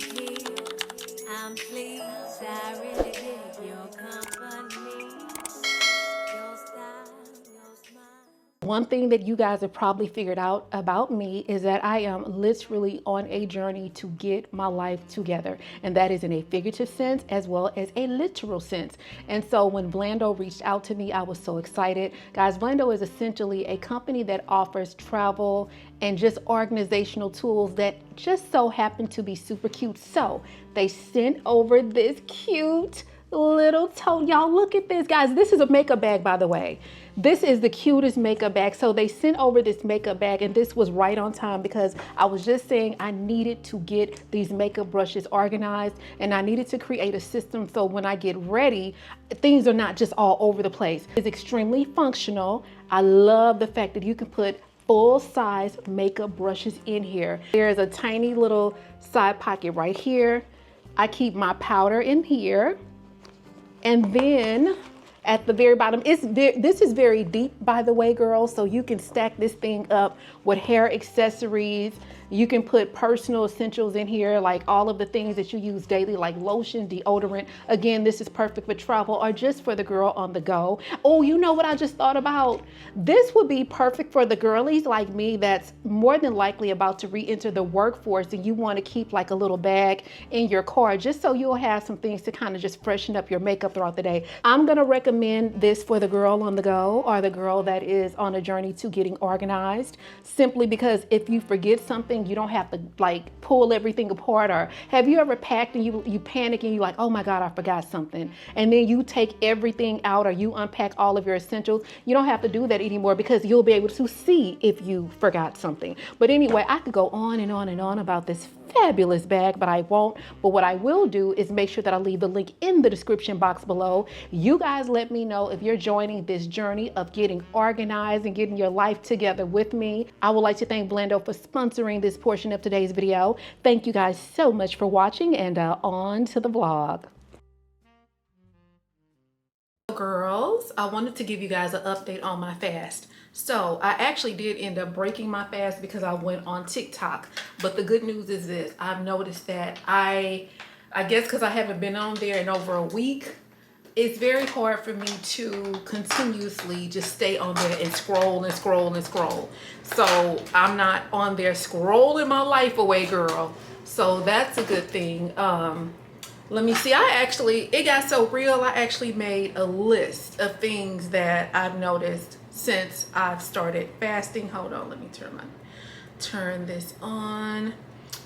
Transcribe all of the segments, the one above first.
here. I'm pleased. I really dig your company. Your style, your smile. One thing that you guys have probably figured out about me is that I am literally on a journey to get my life together. And that is in a figurative sense as well as a literal sense. And so when Vlando reached out to me, I was so excited. Guys, Vlando is essentially a company that offers travel and just organizational tools that just so happen to be super cute. So they sent over this cute little tote. Y'all look at this, guys. This is a makeup bag, by the way. This is the cutest makeup bag. So they sent over this makeup bag, and this was right on time because I was just saying I needed to get these makeup brushes organized, and I needed to create a system so when I get ready, things are not just all over the place. It's extremely functional. I love the fact that you can put full-size makeup brushes in here. There's a tiny little side pocket right here. I keep my powder in here. And then at the very bottom, this is very deep, by the way, girls. So you can stack this thing up with hair accessories. You can put personal essentials in here, like all of the things that you use daily, like lotion, deodorant. Again, this is perfect for travel or just for the girl on the go. Oh, you know what I just thought about? This would be perfect for the girlies like me that's more than likely about to re-enter the workforce, and you want to keep like a little bag in your car just so you'll have some things to kind of just freshen up your makeup throughout the day. I'm gonna recommend this for the girl on the go or the girl that is on a journey to getting organized, simply because if you forget something, you don't have to like pull everything apart. Or have you ever packed and you panic and you're like, oh my God, I forgot something. And then you take everything out or you unpack all of your essentials. You don't have to do that anymore because you'll be able to see if you forgot something. But anyway, I could go on and on and on about this fabulous bag, but I won't. But what I will do is make sure that I leave the link in the description box below. You guys let me know if you're joining this journey of getting organized and getting your life together with me. I would like to thank Vlando for sponsoring this portion of today's video. Thank you guys so much for watching, and on to the vlog. Girls, I wanted to give you guys an update on my fast. So I actually did end up breaking my fast because I went on TikTok. But the good news is this: I've noticed that I guess because I haven't been on there in over a week, it's very hard for me to continuously just stay on there and scroll and scroll and scroll. So I'm not on there scrolling my life away, girl. So that's a good thing. Let me see. It got so real. I actually made a list of things that I've noticed since I've started fasting. Hold on, let me turn this on.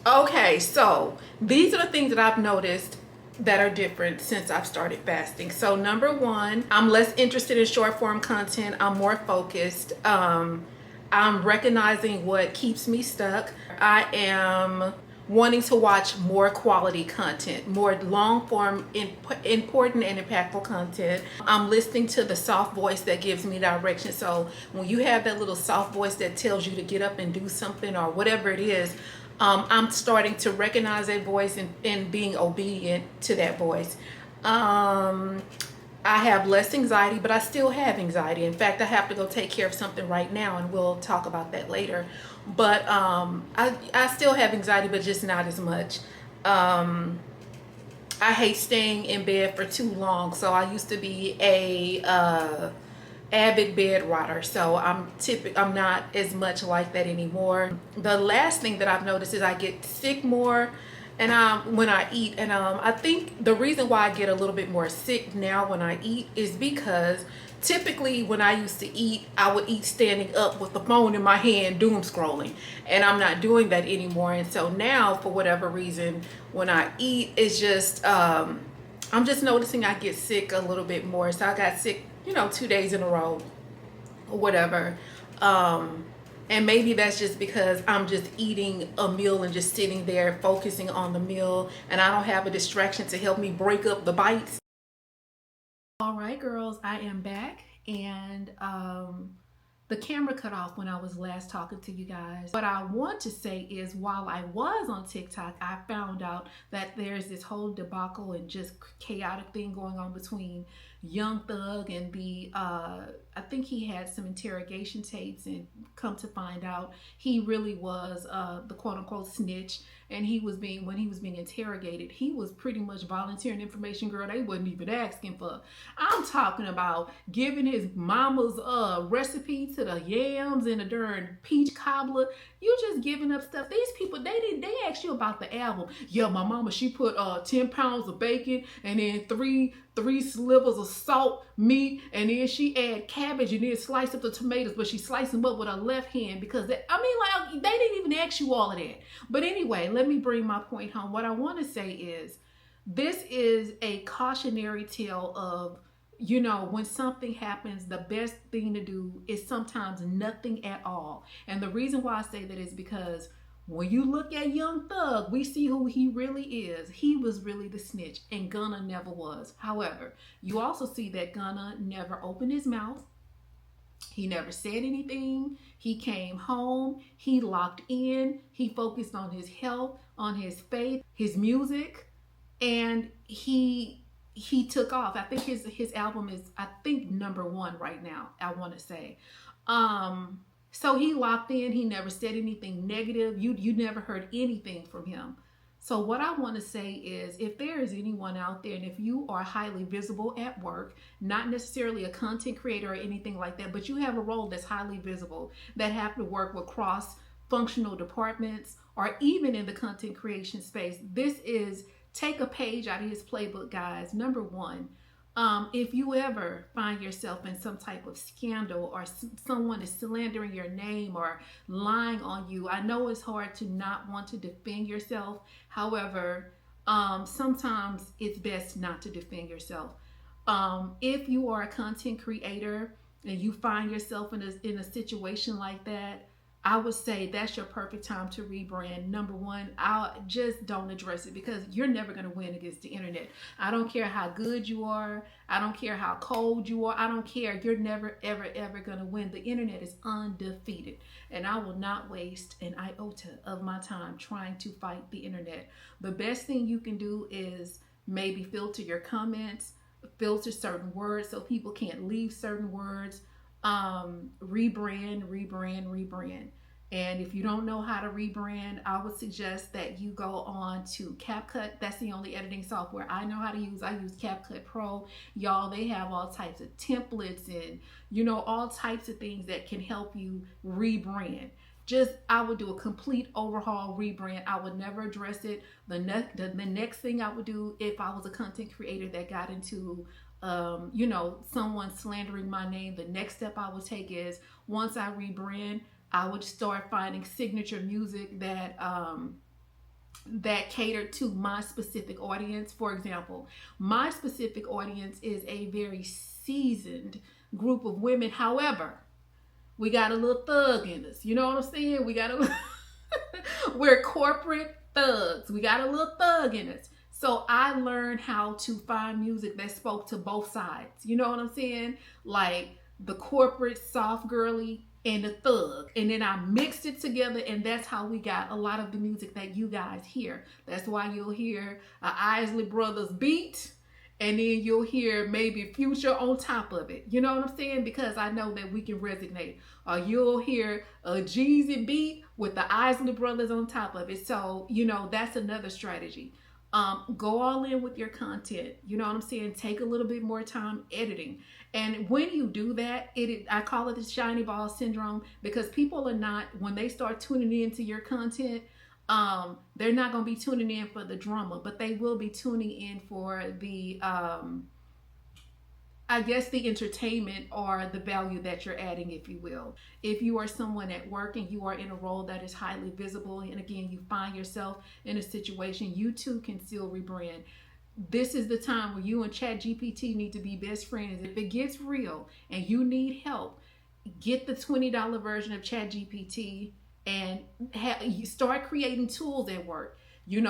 Okay, so these are the things that I've noticed that are different since I've started fasting. So number one, I'm less interested in short form content. I'm more focused. I'm recognizing what keeps me stuck. I am wanting to watch more quality content, more long form, important and impactful content. I'm listening to the soft voice that gives me direction. So when you have that little soft voice that tells you to get up and do something or whatever it is, I'm starting to recognize that voice and being obedient to that voice. I have less anxiety, but I still have anxiety. In fact, I have to go take care of something right now, and we'll talk about that later. But I still have anxiety, but just not as much. I hate staying in bed for too long. So I used to be a avid bed rotter, so I'm not as much like that anymore. The last thing that I've noticed is I get sick more and when I eat, and I think the reason why I get a little bit more sick now when I eat is because typically when I used to eat, I would eat standing up with the phone in my hand doom scrolling, and I'm not doing that anymore. And so now, for whatever reason, when I eat, it's just I'm just noticing I get sick a little bit more. So I got sick 2 days in a row or whatever. And maybe that's just because I'm just eating a meal and just sitting there focusing on the meal, and I don't have a distraction to help me break up the bites. All right, girls, I am back, and the camera cut off when I was last talking to you guys. What I want to say is, while I was on TikTok, I found out that there's this whole debacle and just chaotic thing going on between Young Thug and the I think he had some interrogation tapes, and come to find out, he really was the quote unquote snitch. And when he was being interrogated, he was pretty much volunteering information, girl, they wasn't even asking for. I'm talking about giving his mama's recipe to the yams and the darn peach cobbler. You just giving up stuff. These people, they asked you about the album. Yeah, my mama, she put 10 pounds of bacon and then three slivers of salt meat, and then she add cabbage and then slice up the tomatoes, but she sliced them up with her left hand because they didn't even ask you all of that. But anyway, let me bring my point home. What I want to say is, this is a cautionary tale of, when something happens, the best thing to do is sometimes nothing at all. And the reason why I say that is because when you look at Young Thug, we see who he really is. He was really the snitch, and Gunna never was. However, you also see that Gunna never opened his mouth. He never said anything. He came home. He locked in. He focused on his health, on his faith, his music, and he took off. I think his album is, #1 right now, I want to say. So he locked in. He never said anything negative. You never heard anything from him. So what I want to say is, if there is anyone out there, and if you are highly visible at work, not necessarily a content creator or anything like that, but you have a role that's highly visible, that have to work with cross-functional departments, or even in the content creation space, take a page out of his playbook, guys. #1, if you ever find yourself in some type of scandal, or someone is slandering your name or lying on you, I know it's hard to not want to defend yourself. However, sometimes it's best not to defend yourself. If you are a content creator and you find yourself in a situation like that, I would say that's your perfect time to rebrand. #1, just don't address it, because you're never going to win against the internet. I don't care how good you are. I don't care how cold you are. I don't care. You're never, ever, ever going to win. The internet is undefeated, and I will not waste an iota of my time trying to fight the internet. The best thing you can do is maybe filter your comments, filter certain words so people can't leave certain words. Rebrand. And if you don't know how to rebrand, I would suggest that you go on to CapCut. That's the only editing software I know how to use. I use CapCut Pro. Y'all, they have all types of templates and, all types of things that can help you rebrand. I would do a complete overhaul rebrand. I would never address it. The next thing I would do, if I was a content creator that got into someone slandering my name, the next step I would take is, once I rebrand, I would start finding signature music that catered to my specific audience. For example, my specific audience is a very seasoned group of women. However, we got a little thug in us. You know what I'm saying? We're corporate thugs. We got a little thug in us. So I learned how to find music that spoke to both sides. You know what I'm saying? Like the corporate soft girly and the thug. And then I mixed it together, and that's how we got a lot of the music that you guys hear. That's why you'll hear a Isley Brothers beat, and then you'll hear maybe Future on top of it. You know what I'm saying? Because I know that we can resonate. Or you'll hear a Jeezy beat with the Isley Brothers on top of it. So, that's another strategy. Go all in with your content. You know what I'm saying? Take a little bit more time editing. And when you do that, I call it the shiny ball syndrome, because people are not, when they start tuning into your content, they're not going to be tuning in for the drama, but they will be tuning in for the, the entertainment or the value that you're adding, if you will. If you are someone at work and you are in a role that is highly visible, and again, you find yourself in a situation, you too can still rebrand. This is the time where you and ChatGPT need to be best friends. If it gets real and you need help, get the $20 version of ChatGPT and you start creating tools at work. You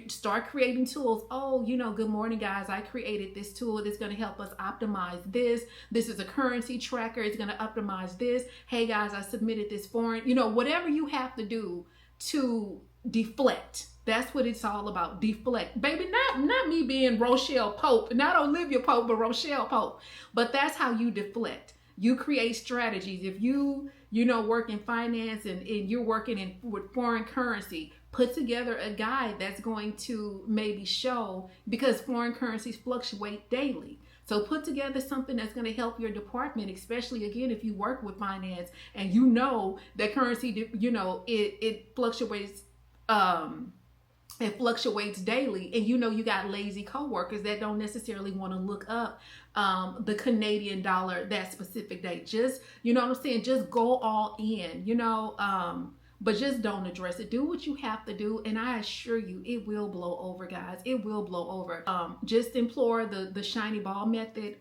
start creating tools. Oh, good morning, guys. I created this tool that's going to help us optimize this. This is a currency tracker. It's going to optimize this. Hey, guys, I submitted this form. Whatever you have to do to deflect. That's what it's all about. Deflect. Baby, not me being Rochelle Pope, not Olivia Pope, but Rochelle Pope. But that's how you deflect. You create strategies. If you know, work in finance and you're working in with foreign currency, put together a guide that's going to maybe show, because foreign currencies fluctuate daily. So put together something that's going to help your department, especially again if you work with finance and you know that currency, you know, it fluctuates. It fluctuates daily, and you know you got lazy coworkers that don't necessarily want to look up the Canadian dollar that specific day. Just, you know what I'm saying, just go all in, you know, but just don't address it. Do what you have to do, and I assure you it will blow over, guys. It will blow over. Just implore the shiny ball method.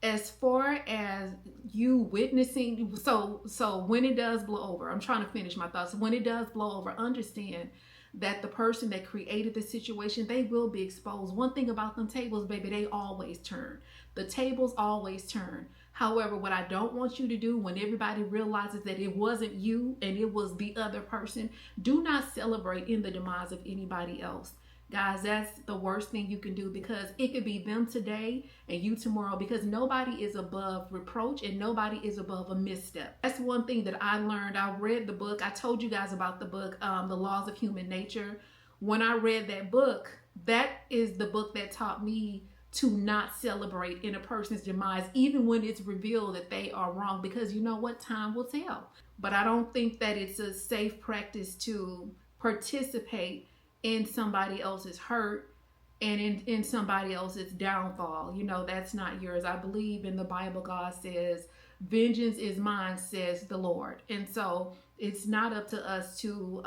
As far as you witnessing, so when it does blow over, I'm trying to finish my thoughts. When it does blow over, understand that the person that created the situation, they will be exposed. One thing about them tables, baby, they always turn. The tables always turn. However, what I don't want you to do when everybody realizes that it wasn't you and it was the other person, do not celebrate in the demise of anybody else. Guys, that's the worst thing you can do, because it could be them today and you tomorrow, because nobody is above reproach and nobody is above a misstep. That's one thing that I learned. I read the book. I told you guys about the book, The Laws of Human Nature. When I read that book, that is the book that taught me to not celebrate in a person's demise, even when it's revealed that they are wrong, because you know what, time will tell. But I don't think that it's a safe practice to participate in somebody else's hurt and in somebody else's downfall. You know, that's not yours. I believe in the Bible, God says, vengeance is mine, says the Lord. And so it's not up to us to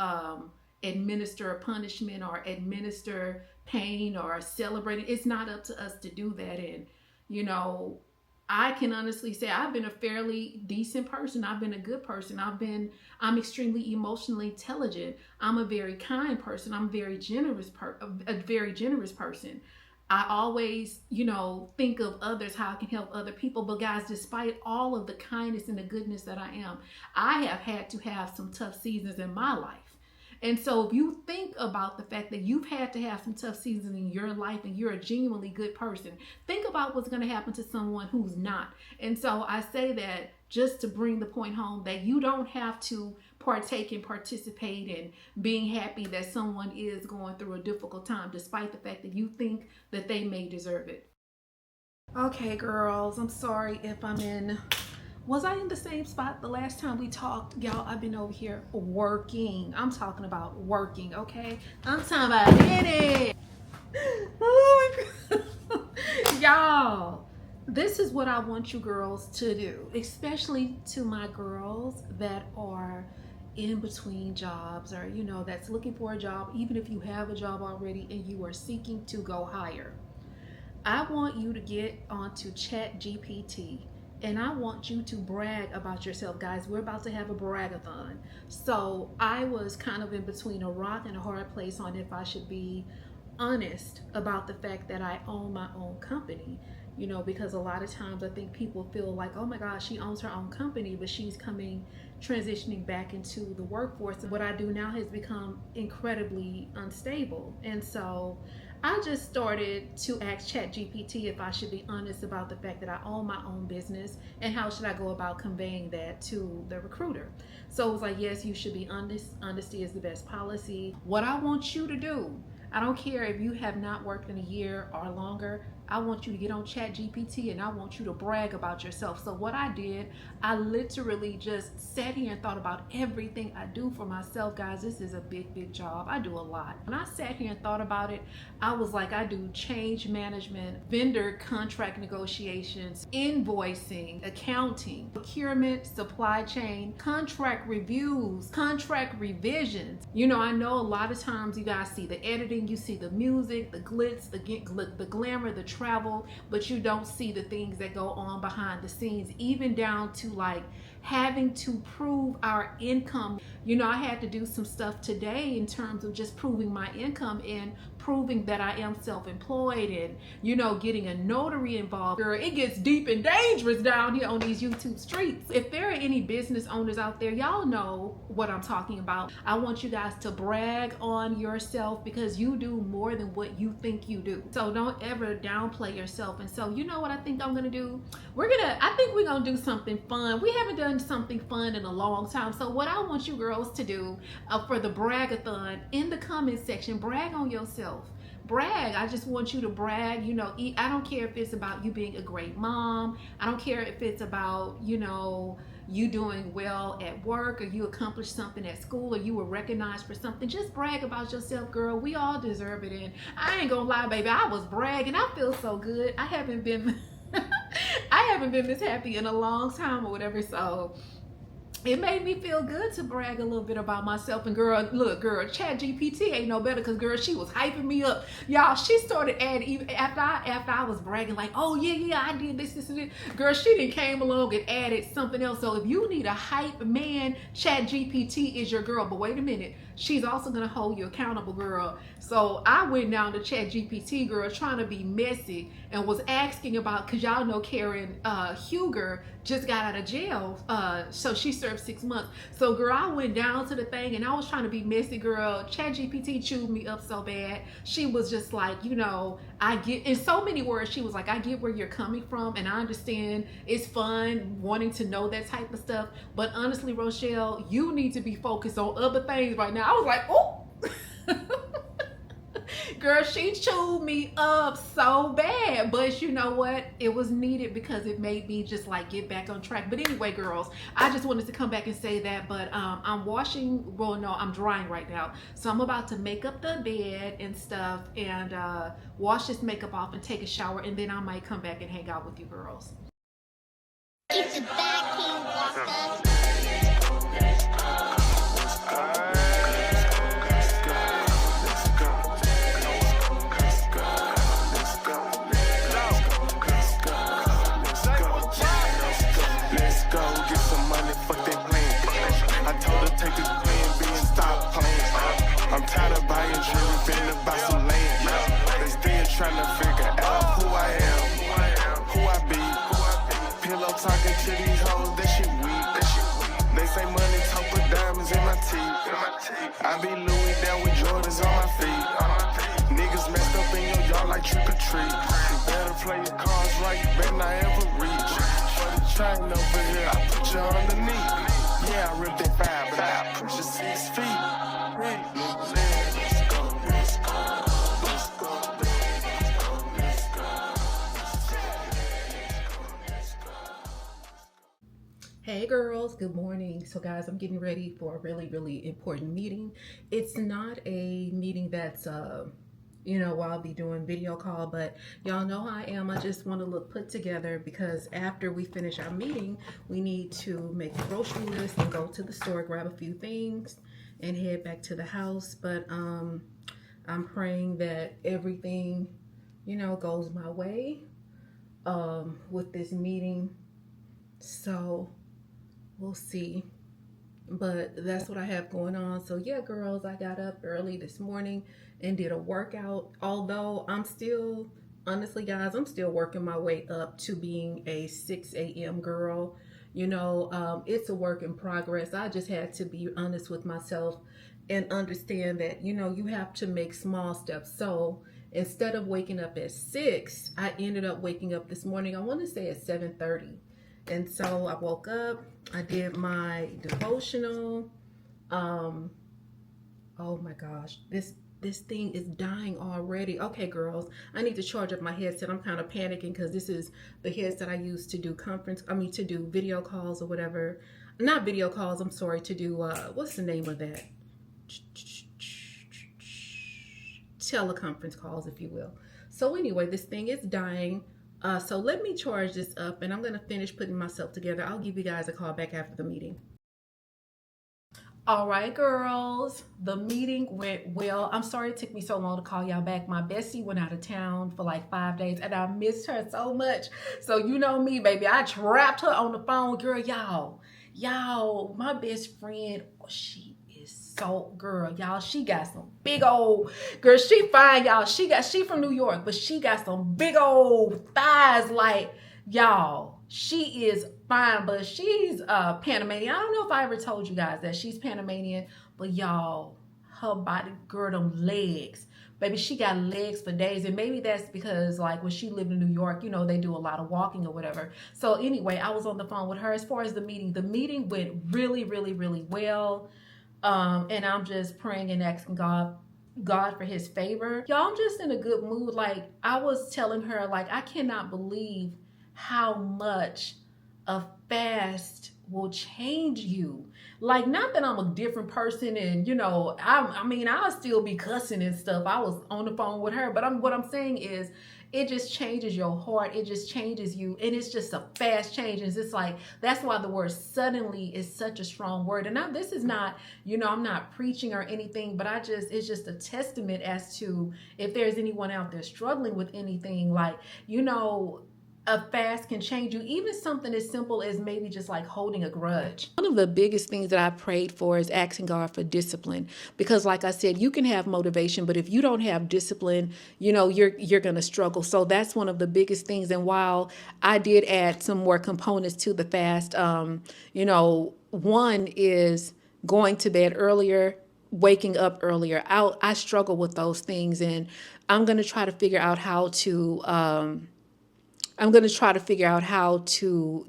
administer a punishment or administer pain or celebrate it. It's not up to us to do that. And, you know, I can honestly say I've been a fairly decent person. I've been a good person. I'm extremely emotionally intelligent. I'm a very kind person. I'm a very generous person. I always, you know, think of others, how I can help other people. But guys, despite all of the kindness and the goodness that I am, I have had to have some tough seasons in my life. And so if you think about the fact that you've had to have some tough seasons in your life and you're a genuinely good person, think about what's going to happen to someone who's not. And so I say that just to bring the point home that you don't have to partake and participate in being happy that someone is going through a difficult time, despite the fact that you think that they may deserve it. Okay, girls, I'm sorry if was I in the same spot the last time we talked? Y'all, I've been over here working. I'm talking about working, okay? I'm talking about it. Oh my God. Y'all, this is what I want you girls to do, especially to my girls that are in between jobs, or, you know, that's looking for a job, even if you have a job already and you are seeking to go higher. I want you to get onto ChatGPT. And I want you to brag about yourself, guys. We're about to have a bragathon. So I was kind of in between a rock and a hard place on if I should be honest about the fact that I own my own company. You know, because a lot of times I think people feel like, oh my gosh, she owns her own company, but she's transitioning back into the workforce. And what I do now has become incredibly unstable. And so I just started to ask ChatGPT if I should be honest about the fact that I own my own business, and how should I go about conveying that to the recruiter. So it was like, yes, you should be honest. Honesty is the best policy. What I want you to do, I don't care if you have not worked in a year or longer, I want you to get on ChatGPT and I want you to brag about yourself. So what I did, I literally just sat here and thought about everything I do for myself. Guys, this is a big job. I do a lot. When I sat here and thought about it, I was like, I do change management, vendor contract negotiations, invoicing, accounting, procurement, supply chain, contract reviews, contract revisions. You know, I know a lot of times you guys see the editing, you see the music, the glitz, the glamour, the travel, but you don't see the things that go on behind the scenes, even down to like having to prove our income. You know, I had to do some stuff today in terms of just proving my income and proving that I am self-employed, and, you know, getting a notary involved. Girl, it gets deep and dangerous down here on these YouTube streets. If there are any business owners out there, y'all know what I'm talking about. I want you guys to brag on yourself, because you do more than what you think you do. So don't ever downplay yourself. And so, you know what I think I'm gonna do? I think we're gonna do something fun. We haven't done something fun in a long time. So what I want you girls to do for the bragathon, in the comment section, brag on yourself. Brag. I just want you to brag. You know, I don't care if it's about you being a great mom. I don't care if it's about, you know, you doing well at work, or you accomplished something at school, or you were recognized for something. Just brag about yourself, girl. We all deserve it. And I ain't gonna lie, baby, I was bragging. I feel so good. I haven't been this happy in a long time or whatever. So it made me feel good to brag a little bit about myself. And girl, look, girl, ChatGPT ain't no better, because girl, she was hyping me up. Y'all, she started adding, even after I was bragging, like, oh yeah, I did this, and this. Girl, she done came along and added something else. So if you need a hype man, ChatGPT is your girl. But wait a minute, she's also gonna hold you accountable, girl. So I went down to ChatGPT, girl, trying to be messy, and was asking about, because y'all know Karen Huger just got out of jail, so she served 6 months. So girl, I went down to the thing and I was trying to be messy, girl. ChatGPT chewed me up so bad. She was just like, you know, I get, in so many words, she was like, I get where you're coming from, and I understand it's fun wanting to know that type of stuff, but honestly, Rochelle, you need to be focused on other things right now. I was like, oh. Girl, she chewed me up so bad, but you know what? It was needed, because it made me just like get back on track. But anyway, girls, I just wanted to come back and say that. But I'm I'm drying right now. So I'm about to make up the bed and stuff, and wash this makeup off and take a shower, and then I might come back and hang out with you girls. It's the back king walker. Trying to figure out who I am, who I be. Pillow talking to these hoes, that shit weak. They say money talk with diamonds in my teeth. I be Louis down with Jordans on my feet. Niggas messed up in your yard like trick or treat. You better play your cards right, you better not ever reach. For the train over here, I put you underneath. Yeah, I ripped that 5, but I put you 6 feet. Hey girls, good morning. So guys, I'm getting ready for a really important meeting. It's not a meeting that's you know, while I'll be doing video call, but y'all know how I am. I just want to look put together, because after we finish our meeting, we need to make a grocery list and go to the store, grab a few things, and head back to the house. But I'm praying that everything, you know, goes my way with this meeting. So we'll see, but that's what I have going on. So yeah, girls, I got up early this morning and did a workout, although I'm still, honestly guys, I'm still working my way up to being a 6 a.m. girl. You know, it's a work in progress. I just had to be honest with myself and understand that, you know, you have to make small steps. So instead of waking up at 6, I ended up waking up this morning, I want to say at 7:30. And so I woke up, I did my devotional. Oh my gosh, this thing is dying already. Okay, girls, I need to charge up my headset. I'm kind of panicking because this is the headset I use to do to do video calls or whatever. Not video calls, I'm sorry, to do, what's the name of that? Teleconference calls, if you will. So anyway, this thing is dying. So let me charge this up, and I'm going to finish putting myself together. I'll give you guys a call back after the meeting. All right, girls, the meeting went well. I'm sorry it took me so long to call y'all back. My bestie went out of town for like 5 days, and I missed her so much. So you know me, baby. I trapped her on the phone. Girl, Y'all, my best friend, she is so, girl, y'all, she got some big old, girl, she fine, y'all. She from New York, but she got some big old thighs, like, y'all, she is fine, but she's Panamanian. I don't know if I ever told you guys that she's Panamanian, but y'all, her body, girl, them legs. Baby, she got legs for days. And maybe that's because, like, when she lived in New York, you know, they do a lot of walking or whatever. So anyway, I was on the phone with her. As far as the meeting went really, really, really well. And I'm just praying and asking God for his favor. Y'all, I'm just in a good mood. Like, I was telling her, like, I cannot believe how much a fast will change you. Like, not that I'm a different person and, you know, I mean, I'll still be cussing and stuff. I was on the phone with her, but what I'm saying is it just changes your heart. It just changes you. And it's just a fast change. And it's like, that's why the word suddenly is such a strong word. And now this is not, you know, I'm not preaching or anything, but it's just a testament as to if there's anyone out there struggling with anything, like, you know, a fast can change you. Even something as simple as maybe just like holding a grudge. One of the biggest things that I prayed for is asking God for discipline, because like I said, you can have motivation, but if you don't have discipline, you know, you're going to struggle. So that's one of the biggest things. And while I did add some more components to the fast, you know, one is going to bed earlier, waking up earlier. I struggle with those things, and I'm going to try to figure out how to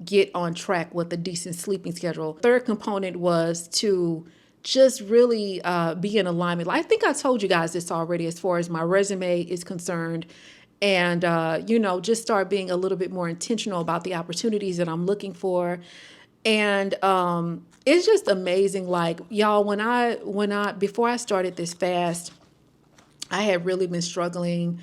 get on track with a decent sleeping schedule. Third component was to just really be in alignment. I think I told you guys this already as far as my resume is concerned. And, you know, just start being a little bit more intentional about the opportunities that I'm looking for. And it's just amazing. Like, y'all, before I started this fast, I had really been struggling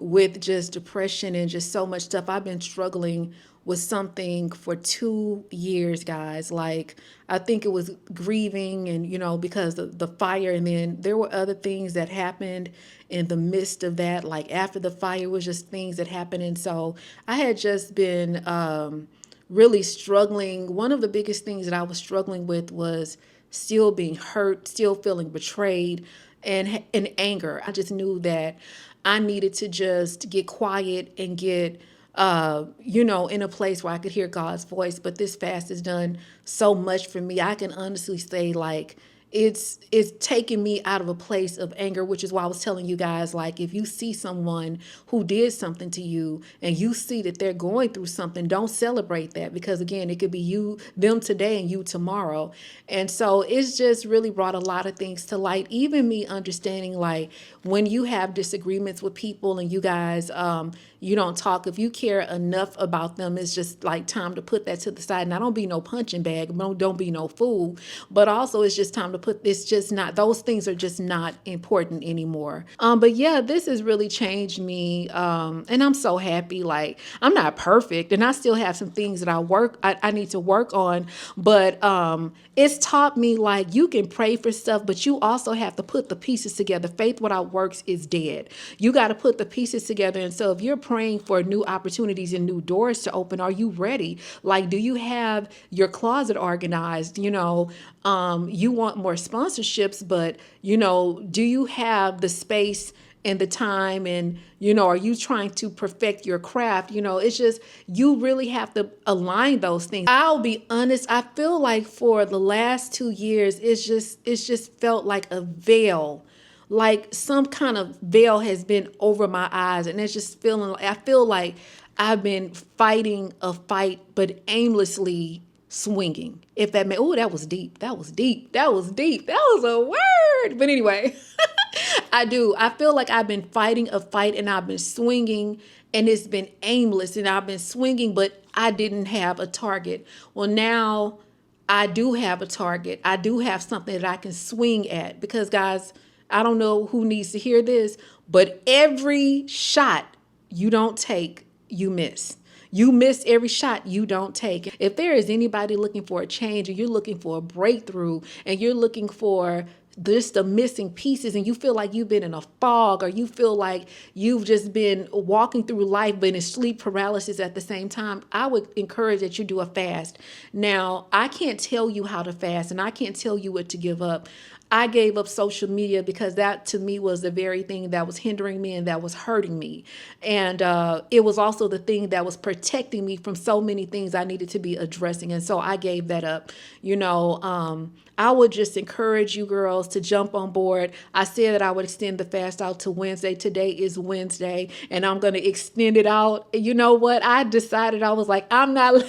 with just depression and just so much stuff. I've been struggling with something for 2 years, guys. Like, I think it was grieving and, you know, because of the fire. And then there were other things that happened in the midst of that. Like, after the fire was just things that happened. And so I had just been really struggling. One of the biggest things that I was struggling with was still being hurt, still feeling betrayed, and anger. I just knew that I needed to just get quiet and get, you know, in a place where I could hear God's voice. But this fast has done so much for me. I can honestly say, like, it's taken me out of a place of anger, which is why I was telling you guys, like, if you see someone who did something to you and you see that they're going through something, don't celebrate that, because again, it could be them today and you tomorrow. And so it's just really brought a lot of things to light. Even me understanding, like, when you have disagreements with people and you guys, you don't talk, if you care enough about them, it's just like time to put that to the side. Now, don't be no punching bag, don't be no fool, but also it's just time to put this, just not, those things are just not important anymore. But yeah, this has really changed me. And I'm so happy. Like, I'm not perfect and I still have some things that I need to work on, but it's taught me, like, you can pray for stuff, but you also have to put the pieces together. Faith without works is dead. You got to put the pieces together. And so if you're praying for new opportunities and new doors to open, are you ready? Like, do you have your closet organized? You know, you want more sponsorships, but, you know, do you have the space and the time? And, you know, are you trying to perfect your craft? You know, it's just, you really have to align those things. I'll be honest, I feel like for the last 2 years, it's just felt like a veil, like some kind of veil has been over my eyes. And it's just I feel like I've been fighting a fight, but aimlessly swinging. If that meant, oh, that was deep. That was deep. That was deep. That was a word. But anyway, I feel like I've been fighting a fight and I've been swinging and it's been aimless, and I've been swinging, but I didn't have a target. Well, now I do have a target. I do have something that I can swing at, because guys, I don't know who needs to hear this, but every shot you don't take, you miss. You miss every shot you don't take. If there is anybody looking for a change, or you're looking for a breakthrough, and you're looking for just the missing pieces, and you feel like you've been in a fog, or you feel like you've just been walking through life but in sleep paralysis at the same time, I would encourage that you do a fast. Now, I can't tell you how to fast, and I can't tell you what to give up. I gave up social media because that to me was the very thing that was hindering me and that was hurting me. And it was also the thing that was protecting me from so many things I needed to be addressing. And so I gave that up. I would just encourage you girls to jump on board. I said that I would extend the fast out to Wednesday. Today is Wednesday, and I'm going to extend it out. You know what? I decided, I was like, I'm not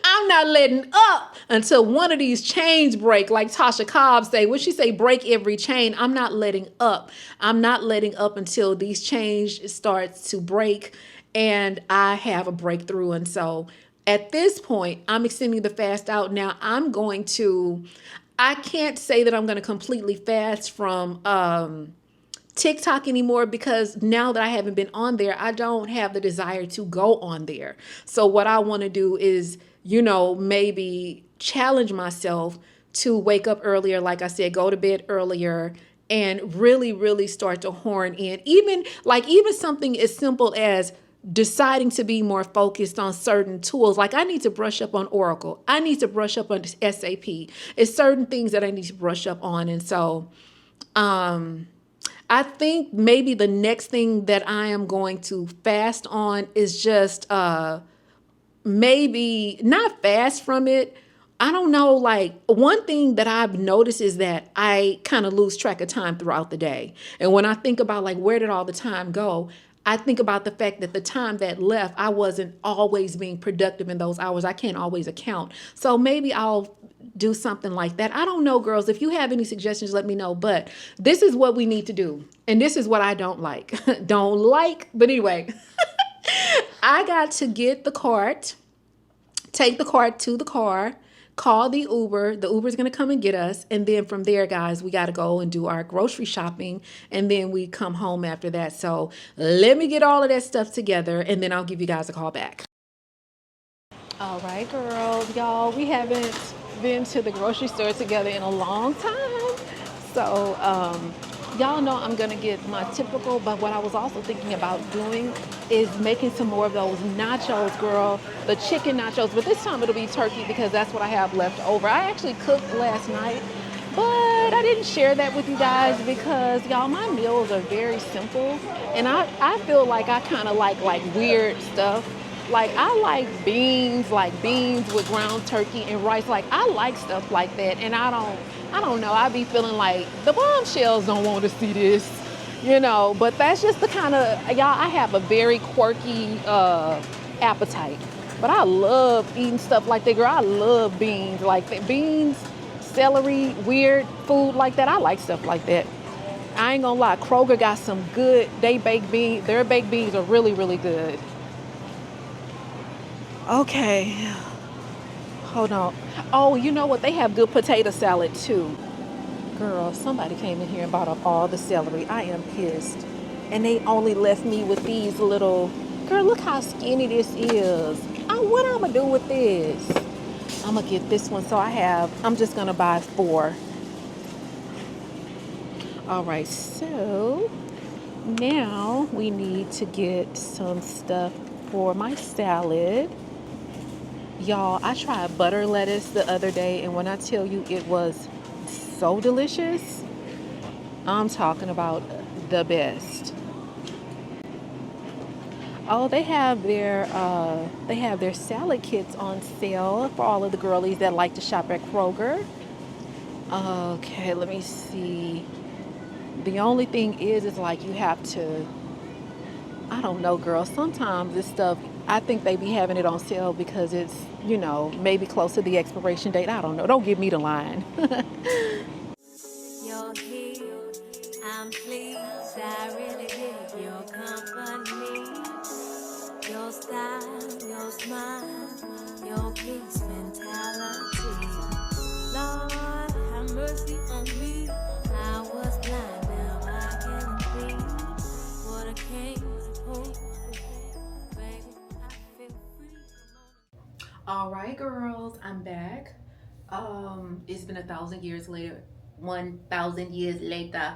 I'm not letting up until one of these chains break. Like Tasha Cobb say, what she say, break every chain. I'm not letting up. I'm not letting up until these chains starts to break and I have a breakthrough. And so at this point, I'm extending the fast out. Now I can't say that I'm going to completely fast from TikTok anymore, because now that I haven't been on there, I don't have the desire to go on there. So what I want to do is, maybe challenge myself to wake up earlier. Like I said, go to bed earlier and really, really start to horn in. Even something as simple as deciding to be more focused on certain tools. Like I need to brush up on Oracle. I need to brush up on SAP. It's certain things that I need to brush up on. And so, I think maybe the next thing that I am going to fast on is just maybe not fast from it. I don't know. Like one thing that I've noticed is that I kind of lose track of time throughout the day. And when I think about like, where did all the time go? I think about the fact that the time that left, I wasn't always being productive in those hours. I can't always account. So maybe I'll do something like that. I don't know, girls. If you have any suggestions, let me know. But this is what we need to do. And this is what I don't like. Don't like. But anyway, I got to get the cart, take the cart to the car, call the Uber. The Uber's going to come and get us. And then from there, guys, we got to go and do our grocery shopping. And then we come home after that. So let me get all of that stuff together. And then I'll give you guys a call back. All right, girls, y'all, we haven't been to the grocery store together in a long time. So y'all know I'm going to get my typical, but what I was also thinking about doing is making some more of those nachos, girl, the chicken nachos. But this time it'll be turkey because that's what I have left over. I actually cooked last night, but I didn't share that with you guys because, y'all, my meals are very simple. And I feel like I kind of like weird stuff. Like I like beans with ground turkey and rice. Like I like stuff like that. And I don't know. I be feeling like the bombshells don't want to see this, but that's just the kind of, y'all, I have a very quirky appetite, but I love eating stuff like that, girl. I love beans, like that. Beans, celery, weird food like that. I like stuff like that. I ain't gonna lie. Kroger got some good, their baked beans are really, really good. Okay, hold on. Oh, you know what? They have good potato salad too. Girl, somebody came in here and bought up all the celery. I am pissed. And they only left me with these little, girl, look how skinny this is. What I'm gonna do with this? I'm gonna get this one. So I'm just gonna buy 4. All right, so now we need to get some stuff for my salad. Y'all, I tried butter lettuce the other day, and when I tell you it was so delicious, I'm talking about the best. Oh, they have their salad kits on sale for all of the girlies that like to shop at Kroger. Okay, let me see. The only thing is like you have to, I don't know, girl. Sometimes this stuff, I think they be having it on sale because it's, maybe close to the expiration date. I don't know. Don't give me the line. You're here, I'm pleased. I really dig your company, your style, your smile, your peace mentality. Lord, have mercy on me. I was blind, now I can see what I came home to. Baby, I feel free. All right, girls, I'm back. It's been 1,000 years later. 1,000 years later.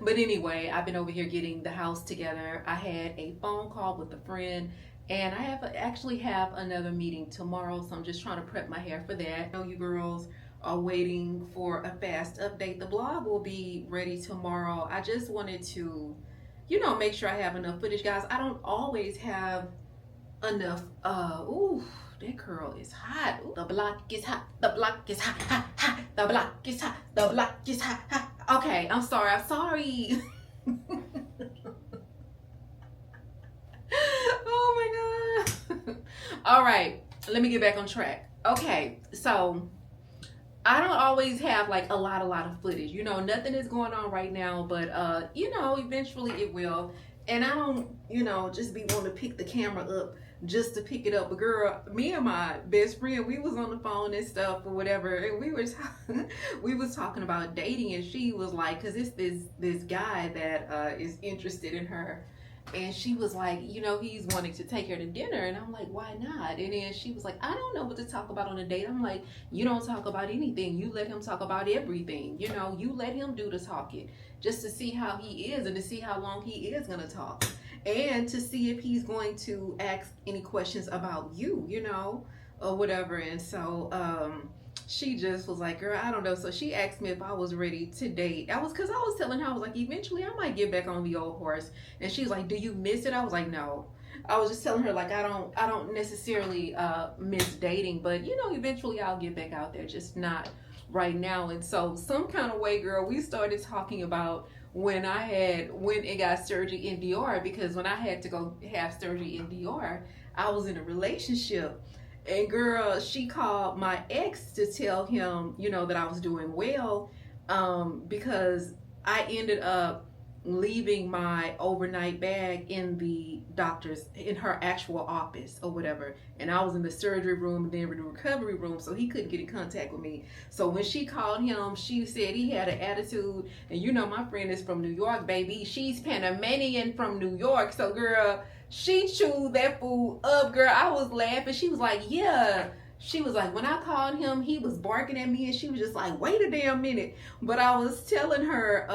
But anyway, I've been over here getting the house together. I had a phone call with a friend, and I actually have another meeting tomorrow, so I'm just trying to prep my hair for that. I know you girls are waiting for a fast update. The blog will be ready tomorrow. I just wanted to, make sure I have enough footage, guys. I don't always have enough. Ooh, that curl is hot. Ooh, the block is hot. The block is hot, hot, hot. The block is hot. The block is hot, hot. Okay, I'm sorry. Oh my god. All right, let me get back on track. Okay, so I don't always have like a lot of footage. Nothing is going on right now, but eventually it will. And I don't, just be wanting to pick the camera up just to pick it up. But girl, me and my best friend, we was on the phone and stuff or whatever, and we was talking about dating, and she was like, cause it's this guy that is interested in her. And she was like, he's wanting to take her to dinner. And I'm like, why not? And then she was like, I don't know what to talk about on a date. I'm like, you don't talk about anything. You let him talk about everything. You let him do the talking just to see how he is and to see how long he is going to talk. And to see if he's going to ask any questions about you, or whatever. And so, she just was like, girl, I don't know. So she asked me if I was ready to date. Cause I was telling her, I was like, eventually I might get back on the old horse. And she was like, do you miss it? I was like, no. I was just telling her, like, I don't necessarily miss dating, but eventually I'll get back out there, just not right now. And so some kind of way, girl, we started talking about when I went and got surgery in DR, because when I had to go have surgery in DR, I was in a relationship. And girl, she called my ex to tell him, that I was doing well, because I ended up leaving my overnight bag in in her actual office or whatever. And I was in the surgery room and then in the recovery room, so he couldn't get in contact with me. So when she called him, she said he had an attitude. And my friend is from New York, baby. She's Panamanian from New York. So girl, she chewed that food up, girl. I was laughing. She was like, yeah. She was like, when I called him, he was barking at me, and she was just like, wait a damn minute. But I was telling her,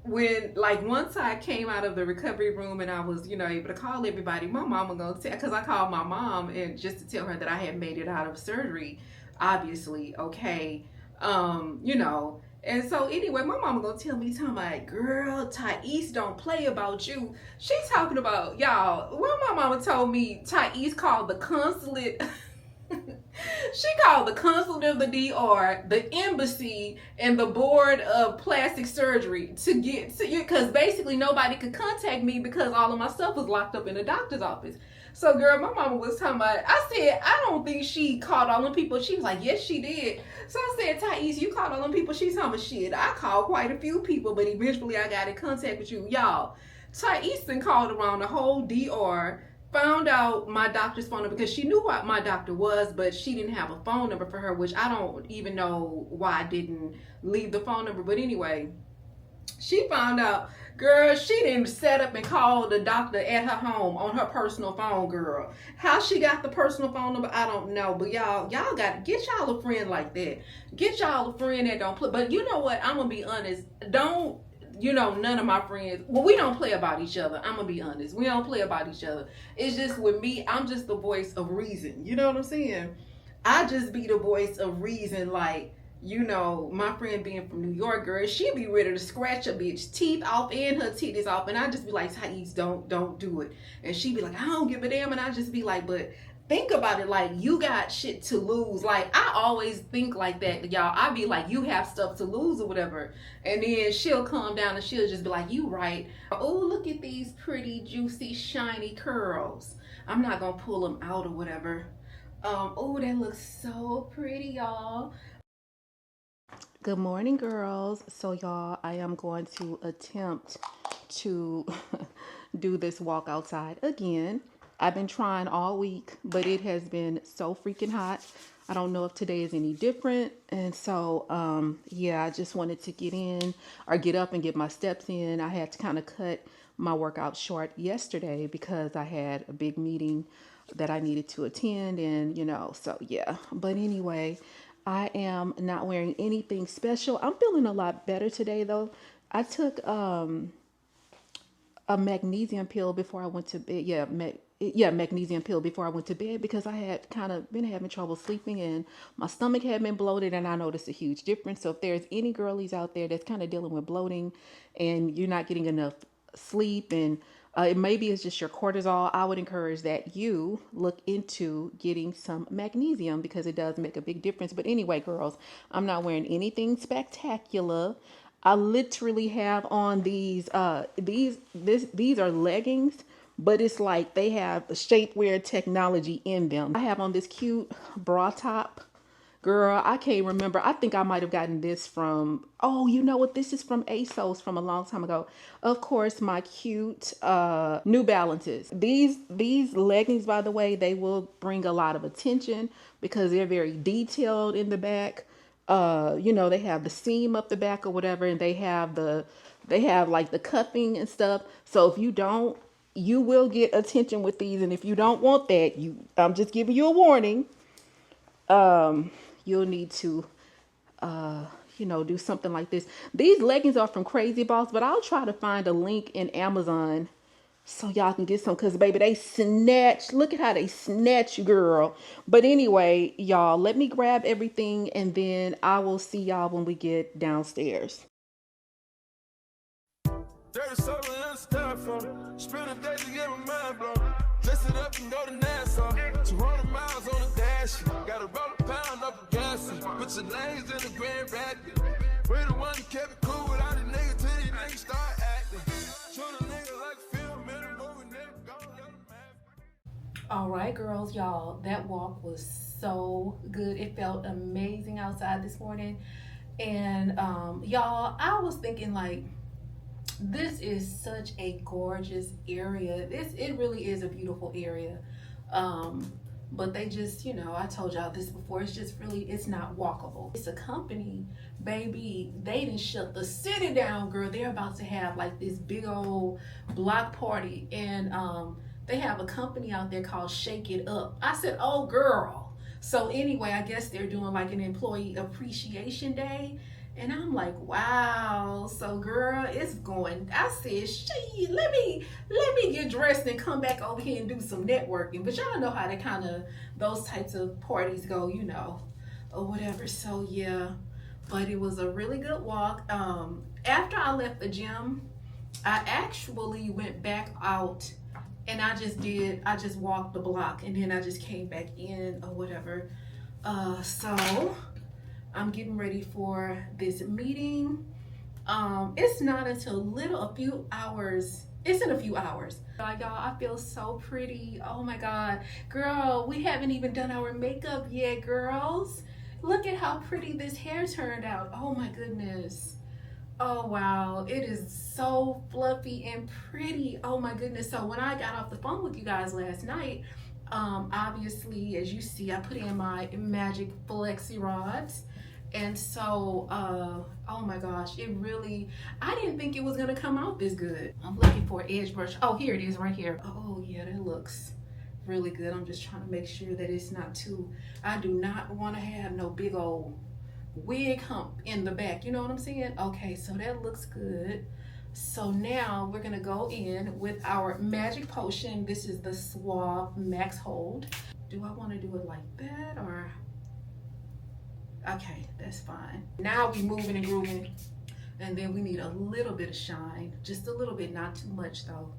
when, like, once I came out of the recovery room and I was, able to call everybody, my mama gonna tell, because I called my mom and just to tell her that I had made it out of surgery, obviously, okay, And so anyway, my mama gonna tell me, talking about, girl, Thais don't play about you. She's talking about, y'all, well, my mama told me Thais called the consulate. She called the consulate of the DR, the embassy, and the board of plastic surgery to get to you, because basically nobody could contact me because all of my stuff was locked up in the doctor's office. So girl, my mama was talking about, I said, I don't think she called all them people. She was like, yes, she did. So I said, Thais, you called all them people? She's talking about, shit, I called quite a few people, but eventually I got in contact with you. Y'all, Thais called around the whole DR, found out my doctor's phone number, because she knew what my doctor was, but she didn't have a phone number for her, which I don't even know why I didn't leave the phone number. But anyway, she found out, girl, she didn't set up and call the doctor at her home on her personal phone, girl. How she got the personal phone number, I don't know. But y'all got to get y'all a friend like that. Get y'all a friend that don't play. But you know what? I'm going to be honest. Don't, none of my friends, well, we don't play about each other. I'm going to be honest. We don't play about each other. It's just with me, I'm just the voice of reason. You know what I'm saying? I just be the voice of reason, like, my friend being from New York, girl, she be ready to scratch a bitch teeth off and her titties off, and I just be like, Thais, don't do it. And she be like, I don't give a damn, and I just be like, but think about it, like, you got shit to lose. Like, I always think like that, y'all. I be like, you have stuff to lose or whatever, and then she'll calm down and she'll just be like, you right. Oh, look at these pretty, juicy, shiny curls. I'm not gonna pull them out or whatever. Oh, that looks so pretty, y'all. Good morning, girls. So y'all, I am going to attempt to do this walk outside again. I've been trying all week, but it has been so freaking hot. I don't know if today is any different. And so, yeah, I just wanted to get up and get my steps in. I had to kind of cut my workout short yesterday because I had a big meeting that I needed to attend, and so yeah. But anyway, I am not wearing anything special. I'm feeling a lot better today though. I took a magnesium pill before I went to bed. Yeah, magnesium pill before I went to bed because I had kind of been having trouble sleeping and my stomach had been bloated, and I noticed a huge difference. So if there's any girlies out there that's kind of dealing with bloating and you're not getting enough sleep, and it maybe it's just your cortisol, I would encourage that you look into getting some magnesium because it does make a big difference. But anyway, girls, I'm not wearing anything spectacular. I literally have on these these are leggings, but it's like they have the shapewear technology in them. I have on this cute bra top. Girl, I can't remember. I think I might have gotten this from, oh, you know what? This is from ASOS from a long time ago. Of course, my cute New Balances. These leggings, by the way, they will bring a lot of attention because they're very detailed in the back. You know, they have the seam up the back or whatever, and they have like the cuffing and stuff. So if you don't, you will get attention with these, and if you don't want that, I'm just giving you a warning. You'll need to you know, do something like this. These leggings are from Crazy Boss, but I'll try to find a link in Amazon so y'all can get some, because baby, they snatch. Look at how they snatch you, girl. But anyway, y'all, let me grab everything and then I will see y'all when we get downstairs. 37 and styrofoam. Spend a day to get my mind blown. Mess it up and go to Nassau. 200 miles on the dash. Gotta roll a pound up of gas. Put your lanes in the Grand Rapids. We the one that kept it cool without a nigga till these niggas start acting. Shoot a nigga like film in a movie, nigga go to the map. All right, girls, y'all, that walk was so good. It felt amazing outside this morning. And y'all, I was thinking like, this is such a gorgeous area. It really is a beautiful area. But they just, you know, I told y'all this before, it's not walkable. It's a company, baby, they didn't shut the city down, girl. They're about to have like this big old block party, and they have a company out there called Shake It Up. I said, oh girl. So anyway, I guess they're doing like an employee appreciation day. And I'm like, wow. So girl, it's going. I said, shit, let me get dressed and come back over here and do some networking. But y'all know how those types of parties go, you know, or whatever. So yeah, but it was a really good walk. After I left the gym, I actually went back out and I just walked the block, and then I just came back in or whatever. So I'm getting ready for this meeting. It's not until a few hours. It's in a few hours. Y'all, I feel so pretty. Oh my God. Girl, we haven't even done our makeup yet, girls. Look at how pretty this hair turned out. Oh my goodness. Oh wow, it is so fluffy and pretty. Oh my goodness. So when I got off the phone with you guys last night, obviously, as you see, I put in my magic flexi rods. And so, oh my gosh, I didn't think it was gonna come out this good. I'm looking for an edge brush. Oh, here it is right here. Oh yeah, that looks really good. I'm just trying to make sure that it's not I do not wanna have no big old wig hump in the back. You know what I'm saying? Okay, so that looks good. So now we're gonna go in with our magic potion. This is the Suave Max Hold. Do I wanna do it like that or? Okay, that's fine. Now we moving and grooving. And then we need a little bit of shine. Just a little bit, not too much though.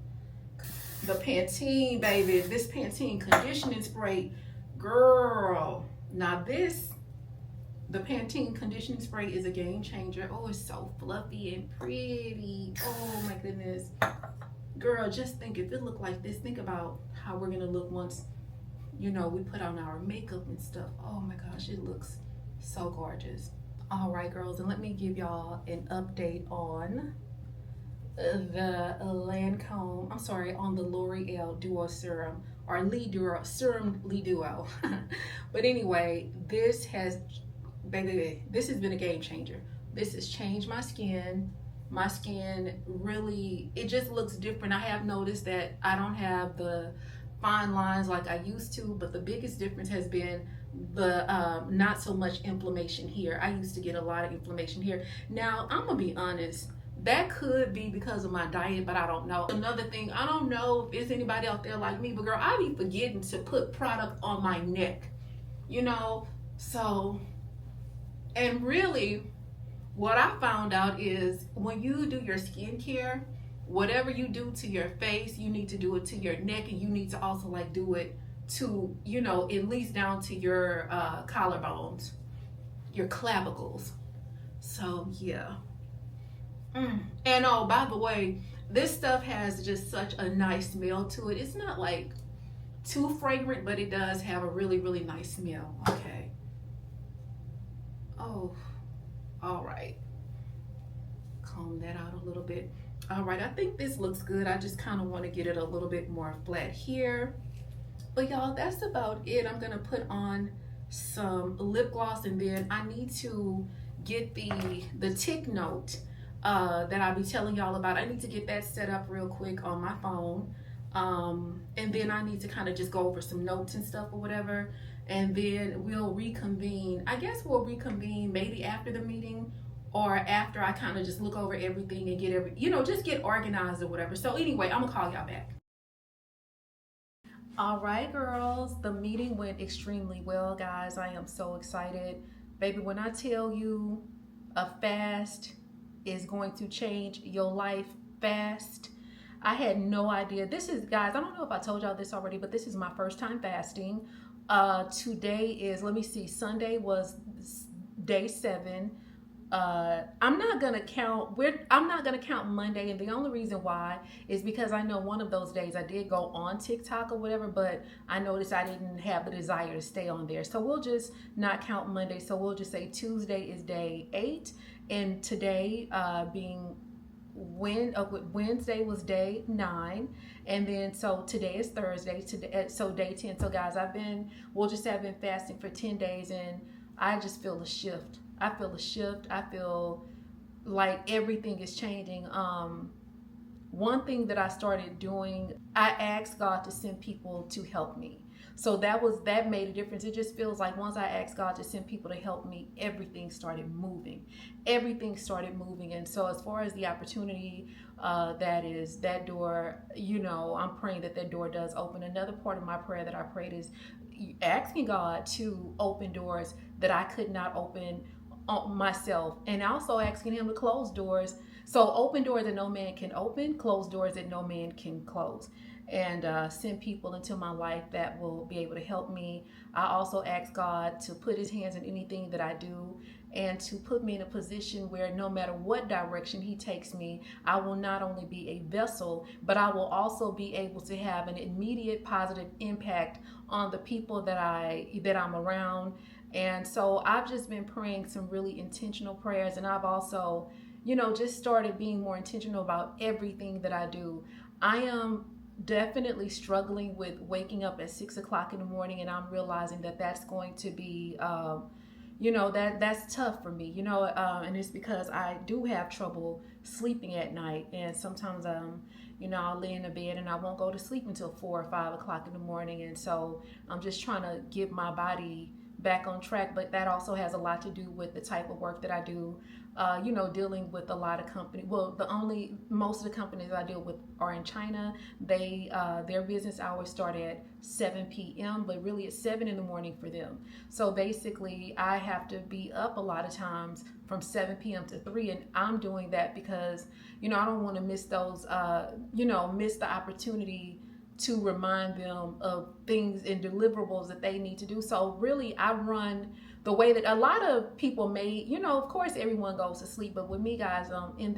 The Pantene, baby. This Pantene conditioning spray. Girl. Now the Pantene conditioning spray is a game changer. Oh, it's so fluffy and pretty. Oh my goodness. Girl, just think, if it looked like this, think about how we're gonna look once, you know, we put on our makeup and stuff. Oh my gosh, it looks so gorgeous. All right, girls, and let me give y'all an update on the Lancome, on the L'Oreal Duo Serum, or Lee Duo Serum Lee Duo. But anyway, this has been a game changer. This has changed my skin. My skin really, it just looks different. I have noticed that I don't have the fine lines like I used to, but the biggest difference has been the not so much inflammation here. I used to get a lot of inflammation here. Now, I'm gonna be honest, that could be because of my diet, but I don't know. Another thing, I don't know if it's anybody out there like me, but girl, I be forgetting to put product on my neck, you know? So, and really, what I found out is when you do your skincare, whatever you do to your face, you need to do it to your neck, and you need to also like do it to, you know, at least down to your collarbones, your clavicles. So yeah. And oh, by the way, this stuff has just such a nice smell to it. It's not like too fragrant, but it does have a really, really nice smell. Okay. Oh, all right. Comb that out a little bit. All right, I think this looks good. I just kind of want to get it a little bit more flat here. But y'all, that's about it. I'm gonna put on some lip gloss, and then I need to get the tick note that I'll be telling y'all about. I need to get that set up real quick on my phone. And then I need to kind of just go over some notes and stuff or whatever. And then we'll reconvene. I guess we'll reconvene maybe after the meeting, or after I kind of just look over everything and get just get organized or whatever. So anyway, I'm gonna call y'all back. All right, girls, the meeting went extremely well, guys. I am so excited. Baby, when I tell you a fast is going to change your life fast, I had no idea. This is, guys, I don't know if I told y'all this already, but this is my first time fasting. Today is, let me see, Sunday was day 7. I'm not gonna count Monday, and the only reason why is because I know one of those days I did go on TikTok or whatever, but I noticed I didn't have the desire to stay on there. So we'll just not count Monday. So we'll just say Tuesday is day 8, and today being Wednesday was day 9, and then so today is Thursday, so day 10. So guys, we'll just have been fasting for 10 days, and I just feel a shift. I feel like everything is changing. One thing that I started doing, I asked God to send people to help me. So that made a difference. It just feels like once I asked God to send people to help me, everything started moving. And so as far as the opportunity, that door, I'm praying that door does open. Another part of my prayer that I prayed is asking God to open doors that I could not open myself, and also asking him to close doors. So open doors that no man can open, close doors that no man can close, and send people into my life that will be able to help me. I also ask God to put his hands in anything that I do, and to put me in a position where no matter what direction he takes me, I will not only be a vessel, but I will also be able to have an immediate positive impact on the people that I'm around. And so I've just been praying some really intentional prayers, and I've also, just started being more intentional about everything that I do. I am definitely struggling with waking up at 6 o'clock in the morning, and I'm realizing that that's going to be, that's tough for me, and it's because I do have trouble sleeping at night, and sometimes I'll lay in the bed and I won't go to sleep until 4 or 5 o'clock in the morning. And so I'm just trying to get my body back on track, but that also has a lot to do with the type of work that I do, dealing with a lot of companies. Well, most of the companies I deal with are in China. Their business hours start at 7 p.m., but really it's 7 in the morning for them. So basically I have to be up a lot of times from 7 p.m. to 3, and I'm doing that because, I don't want to miss those, miss the opportunity to remind them of things and deliverables that they need to do. So really I run the way that a lot of people may, of course everyone goes to sleep, but with me, guys, in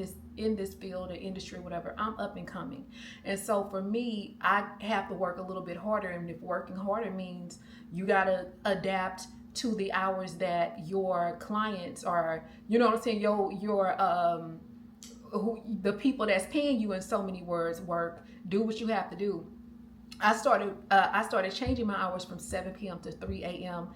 this field or industry, whatever, I'm up and coming. And so for me, I have to work a little bit harder. And if working harder means you got to adapt to the hours that your clients are, the people that's paying you, in so many words, work, do what you have to do. I started changing my hours from 7 p.m. to 3 a.m.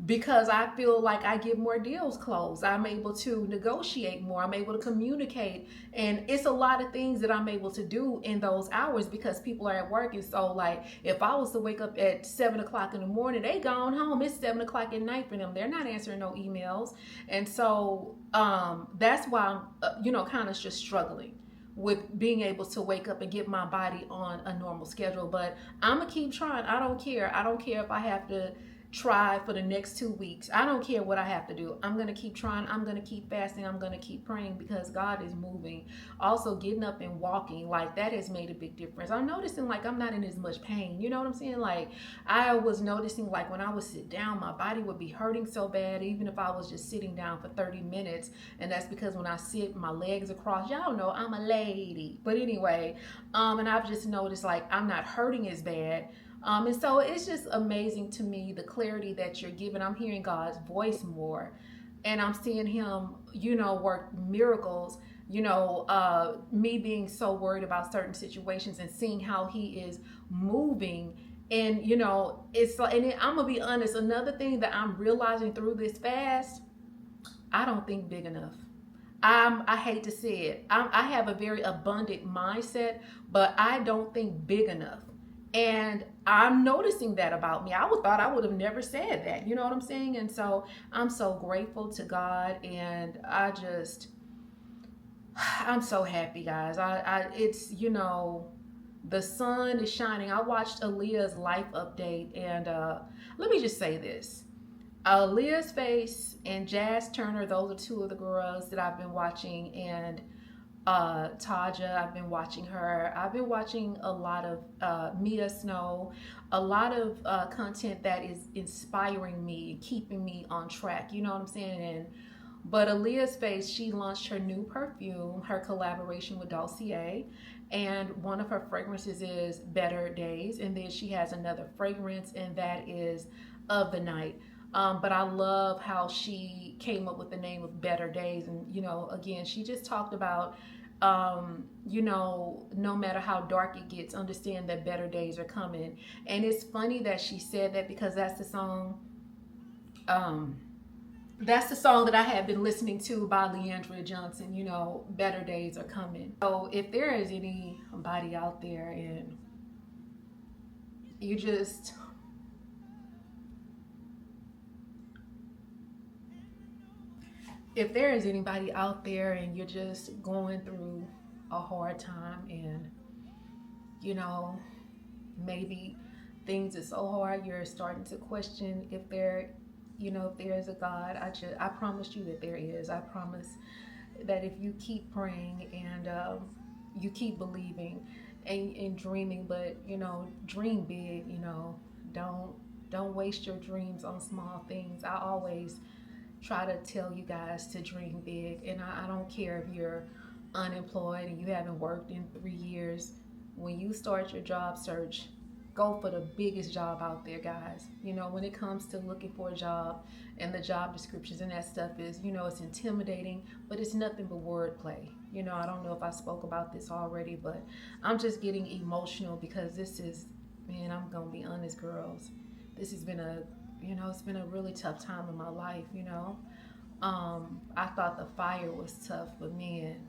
because I feel like I get more deals closed. I'm able to negotiate more. I'm able to communicate. And it's a lot of things that I'm able to do in those hours because people are at work. And so, like, if I was to wake up at 7 o'clock in the morning, they gone home. It's 7 o'clock at night for them. They're not answering no emails. And so that's why I'm, kind of just struggling with being able to wake up and get my body on a normal schedule. But I'm going to keep trying. I don't care. I don't care if I have to try for the next 2 weeks. I don't care what I have to do. I'm going to keep trying. I'm going to keep fasting. I'm going to keep praying because God is moving. Also, getting up and walking, like, that has made a big difference. I'm noticing, like, I'm not in as much pain. You know what I'm saying? Like, I was noticing, like, when I would sit down, my body would be hurting so bad, even if I was just sitting down for 30 minutes. And that's because when I sit, my legs are crossed. Y'all know I'm a lady. But anyway, and I've just noticed, like, I'm not hurting as bad. And so it's just amazing to me, the clarity that you're giving. I'm hearing God's voice more, and I'm seeing him, work miracles, me being so worried about certain situations and seeing how he is moving. And, it's like, and I'm going to be honest, another thing that I'm realizing through this fast, I don't think big enough. I hate to say it. I have a very abundant mindset, but I don't think big enough. And I'm noticing that about me. I thought I would have never said that. You know what I'm saying? And so I'm so grateful to God. And I'm so happy, guys. It's, the sun is shining. I watched Aaliyah's life update. And let me just say this. Aaliyah's Face and Jazz Turner, those are two of the girls that I've been watching. And Taja, I've been watching her. I've been watching a lot of Mia Snow, a lot of content that is inspiring me, keeping me on track. You know what I'm saying? But Aaliyah's Face, she launched her new perfume, her collaboration with Dossier, and one of her fragrances is Better Days, and then she has another fragrance, and that is Of the Night. But I love how she came up with the name of Better Days. And, again, she just talked about, no matter how dark it gets, understand that better days are coming. And it's funny that she said that because that's the song that I have been listening to by Leandria Johnson, Better Days are coming. So if there is anybody out there and you just... If there is anybody out there and you're just going through a hard time and, maybe things are so hard, you're starting to question if there is a God, I promise you that there is. I promise that if you keep praying and you keep believing and dreaming, but, dream big, don't waste your dreams on small things. I always try to tell you guys to dream big, and I don't care if you're unemployed and you haven't worked in 3 years. When you start your job search, go for the biggest job out there, guys. When it comes to looking for a job and the job descriptions and that stuff is, it's intimidating, but it's nothing but wordplay. I don't know if I spoke about this already, but I'm just getting emotional because this is, man, I'm gonna be honest, girls, this has been it's been a really tough time in my life, I thought the fire was tough, but man,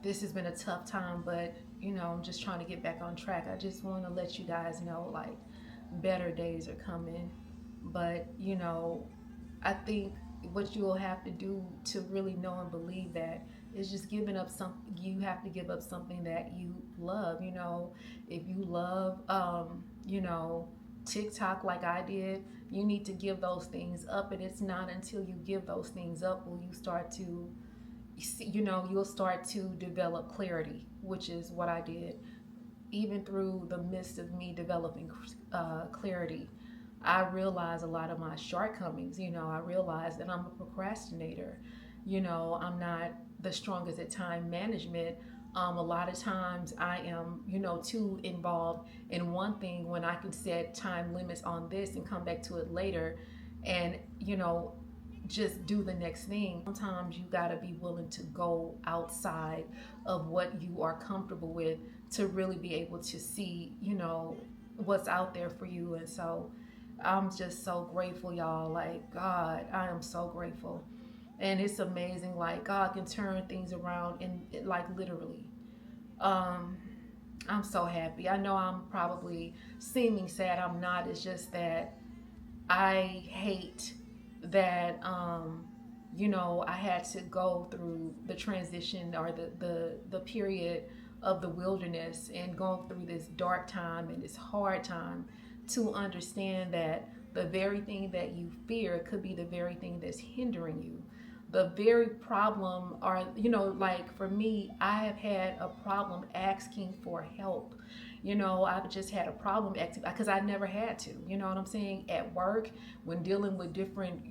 this has been a tough time, but, I'm just trying to get back on track. I just want to let you guys know, like, better days are coming. But, I think what you will have to do to really know and believe that is just giving up something. You have to give up something that you love, if you love, TikTok like I did, you need to give those things up. And it's not until you give those things up will you start to, you'll start to develop clarity, which is what I did. Even through the midst of me developing clarity, I realized a lot of my shortcomings. I realized that I'm a procrastinator. I'm not the strongest at time management. A lot of times I am, too involved in one thing when I can set time limits on this and come back to it later and, just do the next thing. Sometimes you got to be willing to go outside of what you are comfortable with to really be able to see, what's out there for you. And so I'm just so grateful, y'all. Like, God, I am so grateful. And it's amazing, like, God can turn things around in, like, literally. Um, I'm so happy. I know I'm probably seeming sad. I'm not. It's just that I hate that, I had to go through the transition or the period of the wilderness and going through this dark time and this hard time to understand that the very thing that you fear could be the very thing that's hindering you. The very problem, or, like for me, I have had a problem asking for help. I've just had a problem because I never had to. You know what I'm saying? At work, when dealing with different,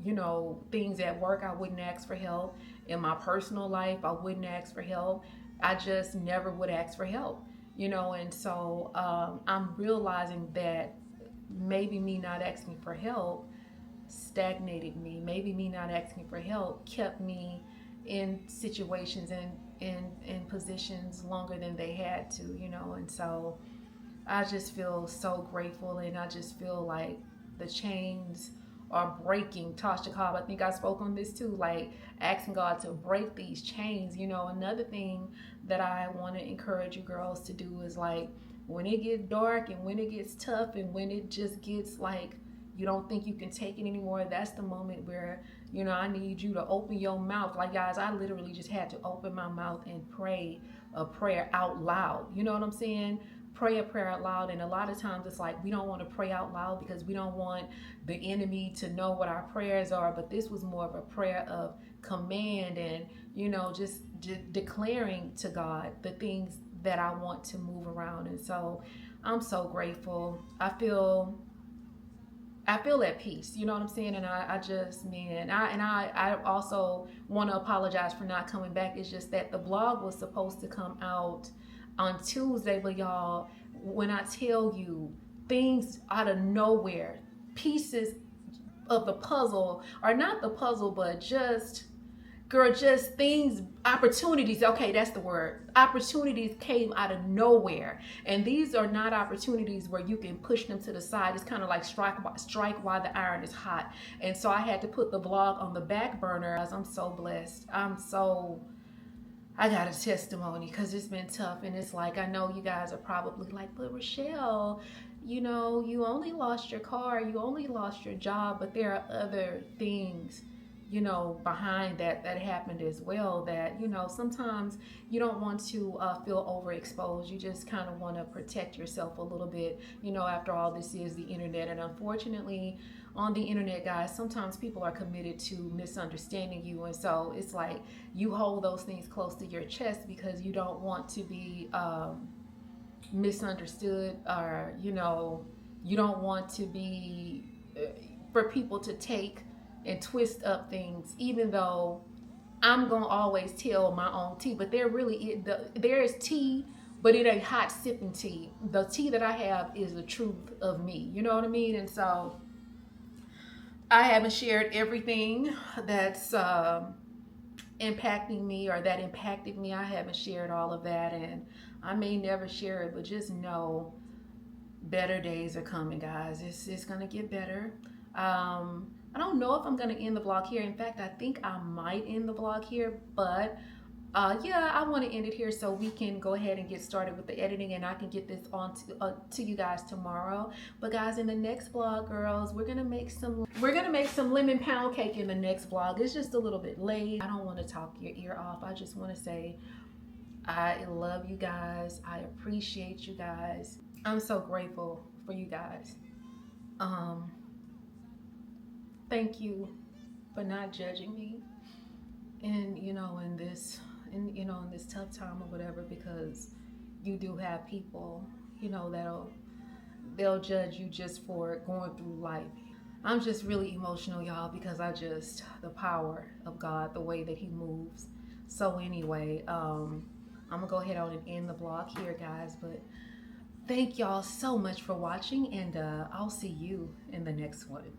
things at work, I wouldn't ask for help. In my personal life, I wouldn't ask for help. I just never would ask for help. And so I'm realizing that maybe me not asking for help stagnated me. Maybe me not asking for help kept me in situations and in positions longer than they had to, and so I just feel so grateful, and I just feel like the chains are breaking. Tasha Cobb, I think I spoke on this too, like asking God to break these chains. Another thing that I want to encourage you girls to do is, like, when it gets dark and when it gets tough and when it just gets like you don't think you can take it anymore, that's the moment where, I need you to open your mouth. Like, guys, I literally just had to open my mouth and pray a prayer out loud. You know what I'm saying? Pray a prayer out loud. And a lot of times it's like we don't want to pray out loud because we don't want the enemy to know what our prayers are. But this was more of a prayer of command and, just declaring to God the things that I want to move around. And so I'm so grateful. I feel at peace, you know what I'm saying? And I just, man, I also want to apologize for not coming back. It's just that the blog was supposed to come out on Tuesday, but y'all, when I tell you things out of nowhere, pieces of the puzzle, or not the puzzle, but just things, opportunities, okay, that's the word. Opportunities came out of nowhere. And these are not opportunities where you can push them to the side. It's kind of like strike while the iron is hot. And so I had to put the blog on the back burner. I'm so blessed. I got a testimony because it's been tough. And it's like, I know you guys are probably like, but Rochelle, you only lost your car, you only lost your job, but there are other things behind that happened as well, that, sometimes you don't want to feel overexposed. You just kind of want to protect yourself a little bit, after all, this is the internet. And unfortunately, on the internet, guys, sometimes people are committed to misunderstanding you. And so it's like you hold those things close to your chest because you don't want to be misunderstood, or, you don't want to be, for people to take and twist up things, even though I'm gonna always tell my own tea. But there is tea, but it ain't hot sipping tea. The tea that I have is the truth of me, you know what I mean? And so I haven't shared everything that's impacting me or that impacted me. I haven't shared all of that, and I may never share it, but just know better days are coming, guys. It's gonna get better. I don't know if I'm going to end the vlog here. In fact, I think I might end the vlog here, but yeah, I want to end it here so we can go ahead and get started with the editing, and I can get this on to you guys tomorrow. But guys, in the next vlog, girls, we're gonna make some lemon pound cake in the next vlog. It's just a little bit late. I don't want to talk your ear off. I just want to say I love you guys. I appreciate you guys. I'm so grateful for you guys. Thank you for not judging me, and in this tough time or whatever, because you do have people, they'll judge you just for going through life. I'm just really emotional, y'all, because the power of God, the way that he moves. So anyway, I'm gonna go ahead on and end the vlog here, guys, but thank y'all so much for watching, and I'll see you in the next one.